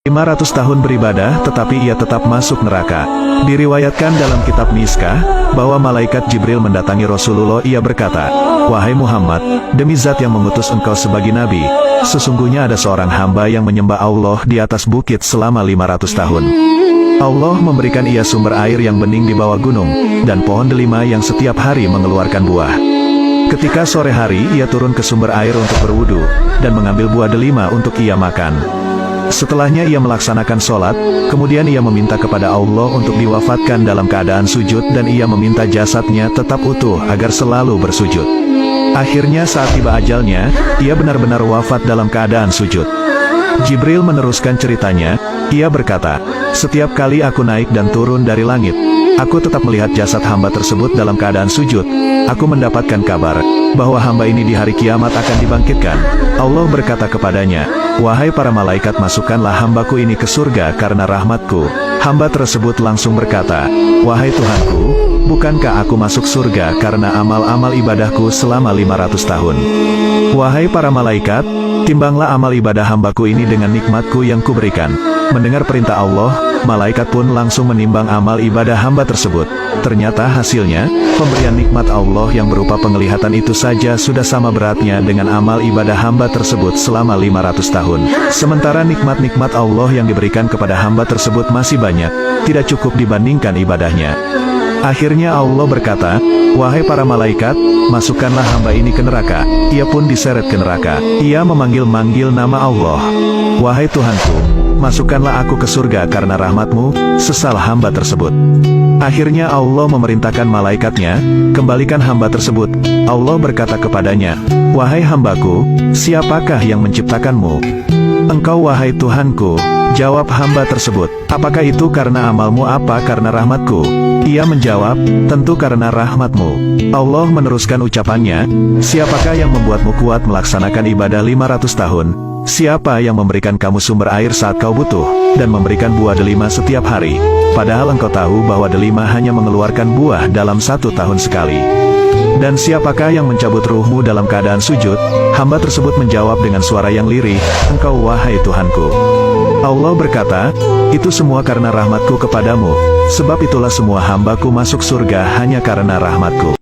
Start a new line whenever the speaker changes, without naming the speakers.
500 tahun beribadah tetapi ia tetap masuk neraka. Diriwayatkan dalam kitab Miskah, bahwa malaikat Jibril mendatangi Rasulullah. Ia berkata, "Wahai Muhammad, demi zat yang mengutus engkau sebagai nabi, sesungguhnya ada seorang hamba yang menyembah Allah di atas bukit selama 500 tahun. Allah memberikan ia sumber air yang bening di bawah gunung, dan pohon delima yang setiap hari mengeluarkan buah. Ketika sore hari ia turun ke sumber air untuk berwudu, dan mengambil buah delima untuk ia makan. Setelahnya ia melaksanakan sholat, kemudian ia meminta kepada Allah untuk diwafatkan dalam keadaan sujud dan ia meminta jasadnya tetap utuh agar selalu bersujud. Akhirnya saat tiba ajalnya, ia benar-benar wafat dalam keadaan sujud." Jibril meneruskan ceritanya, ia berkata, "Setiap kali aku naik dan turun dari langit, aku tetap melihat jasad hamba tersebut dalam keadaan sujud. Aku mendapatkan kabar bahwa hamba ini di hari kiamat akan dibangkitkan. Allah berkata kepadanya, 'Wahai para malaikat, masukkanlah hambaku ini ke surga karena rahmatku.' Hamba tersebut langsung berkata, 'Wahai Tuhanku, bukankah aku masuk surga karena amal-amal ibadahku selama 500 tahun? Wahai para malaikat, timbanglah amal ibadah hambaku ini dengan nikmatku yang kuberikan.' Mendengar perintah Allah, malaikat pun langsung menimbang amal ibadah hamba tersebut. Ternyata hasilnya, pemberian nikmat Allah yang berupa penglihatan itu saja sudah sama beratnya dengan amal ibadah hamba tersebut selama 500 tahun. Sementara nikmat-nikmat Allah yang diberikan kepada hamba tersebut masih banyak, tidak cukup dibandingkan ibadahnya. Akhirnya Allah berkata, 'Wahai para malaikat, masukkanlah hamba ini ke neraka.' Ia pun diseret ke neraka. Ia memanggil-manggil nama Allah, 'Wahai Tuhanku, masukkanlah aku ke surga karena rahmatmu.' Sesal hamba tersebut. Akhirnya Allah memerintahkan malaikatnya, 'Kembalikan hamba tersebut.' Allah berkata kepadanya, 'Wahai hambaku, siapakah yang menciptakanmu?' 'Engkau wahai Tuhanku,' jawab hamba tersebut. 'Apakah itu karena amalmu apa karena rahmatku?' Ia menjawab, 'Tentu karena rahmatmu.' Allah meneruskan ucapannya, 'Siapakah yang membuatmu kuat melaksanakan ibadah 500 tahun? Siapa yang memberikan kamu sumber air saat kau butuh, dan memberikan buah delima setiap hari? Padahal engkau tahu bahwa delima hanya mengeluarkan buah dalam 1 tahun sekali. Dan siapakah yang mencabut ruhmu dalam keadaan sujud?' Hamba tersebut menjawab dengan suara yang lirih, 'Engkau wahai Tuhanku.' Allah berkata, 'Itu semua karena rahmatku kepadamu, sebab itulah semua hambaku masuk surga hanya karena rahmatku.'